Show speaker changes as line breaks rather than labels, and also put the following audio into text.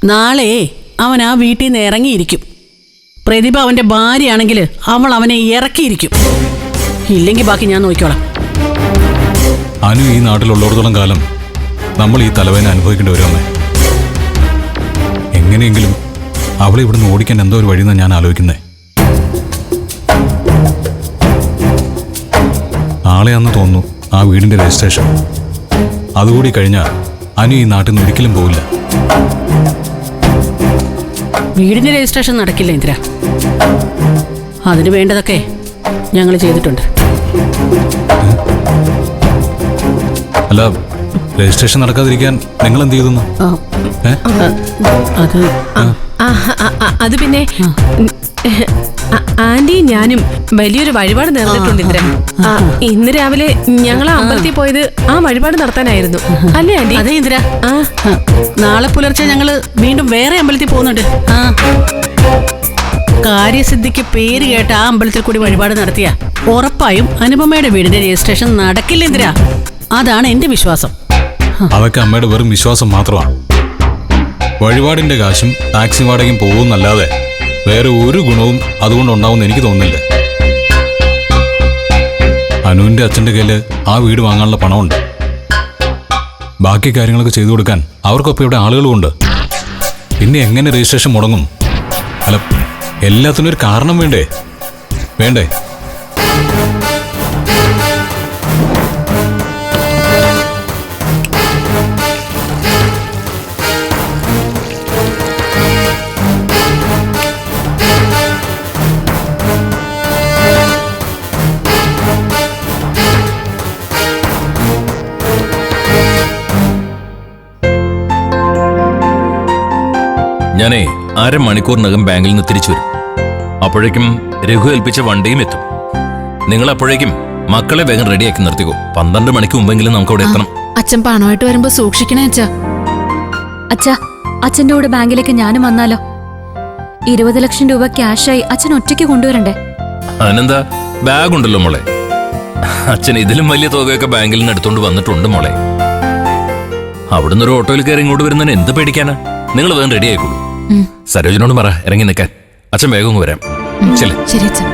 നാളെ അവൻ ആ വീട്ടിൽ നിന്ന് ഇറങ്ങിയിരിക്കും. പ്രതിഭ അവന്റെ ഭാര്യയാണെങ്കിൽ അവൾ അവനെ ഇറക്കിയിരിക്കും. ഇല്ലെങ്കിൽ ബാക്കി ഞാൻ നോക്കിക്കോളാം.
അനു ഈ നാട്ടിലുള്ളിടത്തോളം കാലം നമ്മൾ ഈ തലവേദന അനുഭവിക്കേണ്ടി വരുമെന്നേ. എങ്ങനെയെങ്കിലും അവളെ ഇവിടുന്ന് ഓടിക്കാൻ എന്തോ ഒരു വഴിയെന്നാണ് ഞാൻ ആലോചിക്കുന്നേ. നാളെയാന്ന് തോന്നുന്നു ആ വീടിന്റെ രജിസ്ട്രേഷൻ. അതുകൂടി കഴിഞ്ഞാൽ അനു ഈ നാട്ടിൽ നിന്ന് ഒരിക്കലും പോവില്ല.
വീടിന്റെ രജിസ്ട്രേഷൻ നടക്കില്ല ഇന്ദ്ര. അതിന് വേണ്ടതൊക്കെ ഞങ്ങൾ ചെയ്തിട്ടുണ്ട്.
അല്ല, രജിസ്ട്രേഷൻ നടക്കാതിരിക്കാൻ നിങ്ങൾ എന്ത് ചെയ്തു?
അത് പിന്നെ ആന്റി ഞാനും വലിയൊരു വഴിപാട് നേർന്നിട്ടുണ്ട് ഇന്ദ്ര. ഇന്ന് രാവിലെ ഞങ്ങൾ അമ്പലത്തിൽ പോയത് ആ വഴിപാട് നടത്താനായിരുന്നു, അല്ലേ ആന്റി?
അതെ ഇന്ദ്ര. നാളെ പുലർച്ചെ ഞങ്ങള് വീണ്ടും വേറെ അമ്പലത്തിൽ പോകുന്നുണ്ട്. കാര്യസിദ്ധിക്ക് പേര് കേട്ട ആ അമ്പലത്തിൽ കൂടി വഴിപാട് നടത്തിയ ഉറപ്പായും അനുപമയുടെ വീടിന്റെ രജിസ്ട്രേഷൻ നടക്കില്ല ഇന്ദ്ര. അതാണ് എന്റെ വിശ്വാസം.
അതൊക്കെ അമ്മയുടെ വെറും വിശ്വാസം മാത്രമാണ്. വഴിപാടിന്റെ കാശും ടാക്സി വാടകയും പോകുന്നല്ലാതെ വേറെ ഒരു ഗുണവും അതുകൊണ്ടുണ്ടാവുമെന്ന് എനിക്ക് തോന്നുന്നില്ല. അനുവിന്റെ അച്ഛന്റെ കയ്യില് ആ വീട് വാങ്ങാനുള്ള പണമുണ്ട്. ബാക്കി കാര്യങ്ങളൊക്കെ ചെയ്തു കൊടുക്കാൻ അവർക്കൊപ്പം ഇവിടെ ആളുകളുമുണ്ട്. പിന്നെ എങ്ങനെ രജിസ്ട്രേഷൻ മുടങ്ങും? അല്ല, എല്ലാത്തിനും ഒരു കാരണം വേണ്ടേ?
ഞാനേ അരമണിക്കൂറിനകം ബാങ്കിൽ നിന്ന് തിരിച്ചു വരും. അപ്പോഴേക്കും രഘു ഏൽപ്പിച്ച വണ്ടിയും എത്തും. നിങ്ങൾ അപ്പോഴേക്കും മക്കളെ വേഗം റെഡിയാക്കി നിർത്തിക്കോ. 12 മണിക്ക് മുമ്പെങ്കിലും നമുക്ക് അവിടെ എത്തണം.
അച്ഛൻ പണമായിട്ട് വരുമ്പോ സൂക്ഷിക്കണേ അച്ഛാ.
അച്ഛാ, അച്ഛൻ്റെ കൂടെ ബാങ്കിലേക്ക് ഞാനും വന്നാലോ? 20 ലക്ഷം രൂപ ക്യാഷായി അച്ഛൻ ഒറ്റയ്ക്ക് കൊണ്ടുവരണ്ടേ?
അതിനെന്താ, ബാഗ് ഉണ്ടല്ലോ മോളെ. അച്ഛൻ ഇതിലും വലിയ തുകയൊക്കെ ബാങ്കിൽ നിന്ന് എടുത്തോണ്ട് വന്നിട്ടുണ്ട് മോളെ. അവിടുന്ന് ഒരു ഓട്ടോയിൽ കയറി ഇങ്ങോട്ട് വരുന്നതിന് എന്ത് പേടിക്കാനാ? നിങ്ങൾ വേഗം റെഡി ആയിക്കോളൂ. സരോജിനോട് പറ ഇറങ്ങി നിൽക്കാൻ. അച്ഛൻ വേഗം വരാം.
ശരി അച്ഛൻ.